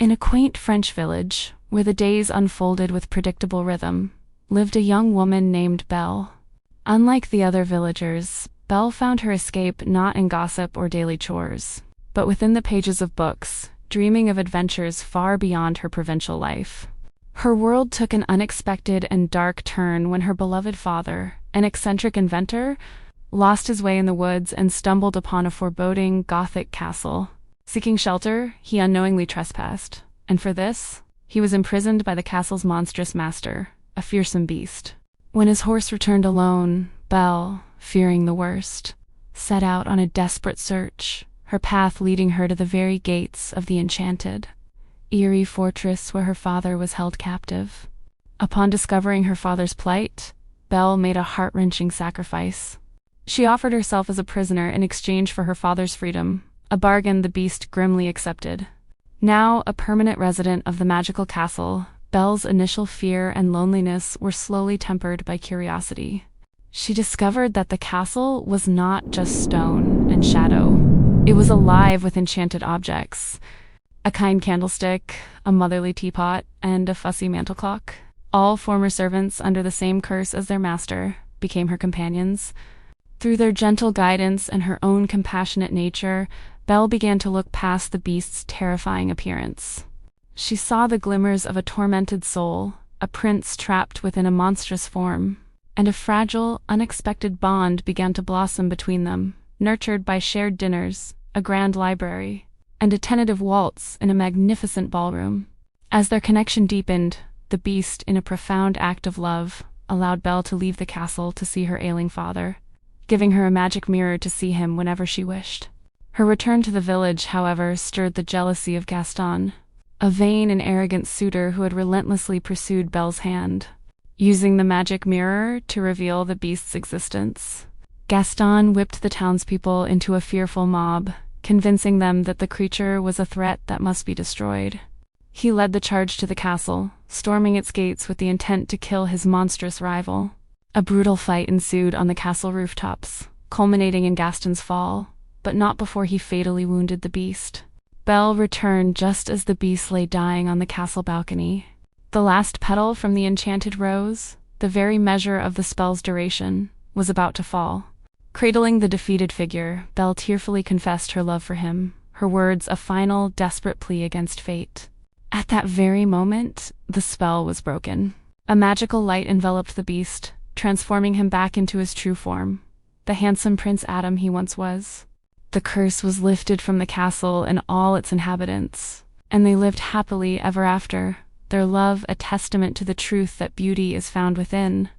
In a quaint French village, where the days unfolded with predictable rhythm, lived a young woman named Belle. Unlike the other villagers, Belle found her escape not in gossip or daily chores, but within the pages of books, dreaming of adventures far beyond her provincial life. Her world took an unexpected and dark turn when her beloved father, an eccentric inventor, lost his way in the woods and stumbled upon a foreboding Gothic castle. Seeking shelter, he unknowingly trespassed, and for this, he was imprisoned by the castle's monstrous master, a fearsome beast. When his horse returned alone, Belle, fearing the worst, set out on a desperate search, her path leading her to the very gates of the enchanted, eerie fortress where her father was held captive. Upon discovering her father's plight, Belle made a heart-wrenching sacrifice. She offered herself as a prisoner in exchange for her father's freedom, a bargain the beast grimly accepted. Now a permanent resident of the magical castle, Belle's initial fear and loneliness were slowly tempered by curiosity. She discovered that the castle was not just stone and shadow. It was alive with enchanted objects. A kind candlestick, a motherly teapot, and a fussy mantel clock. All former servants under the same curse as their master became her companions. Through their gentle guidance and her own compassionate nature, Belle began to look past the beast's terrifying appearance. She saw the glimmers of a tormented soul, a prince trapped within a monstrous form, and a fragile, unexpected bond began to blossom between them, nurtured by shared dinners, a grand library, and a tentative waltz in a magnificent ballroom. As their connection deepened, the beast, in a profound act of love, allowed Belle to leave the castle to see her ailing father, giving her a magic mirror to see him whenever she wished. Her return to the village, however, stirred the jealousy of Gaston, a vain and arrogant suitor who had relentlessly pursued Belle's hand, using the magic mirror to reveal the beast's existence. Gaston whipped the townspeople into a fearful mob, convincing them that the creature was a threat that must be destroyed. He led the charge to the castle, storming its gates with the intent to kill his monstrous rival. A brutal fight ensued on the castle rooftops, culminating in Gaston's fall, but not before he fatally wounded the beast. Belle returned just as the beast lay dying on the castle balcony. The last petal from the enchanted rose, the very measure of the spell's duration, was about to fall. Cradling the defeated figure, Belle tearfully confessed her love for him, her words a final, desperate plea against fate. At that very moment, the spell was broken. A magical light enveloped the beast, transforming him back into his true form, the handsome Prince Adam he once was. The curse was lifted from the castle and all its inhabitants, and they lived happily ever after, their love a testament to the truth that beauty is found within,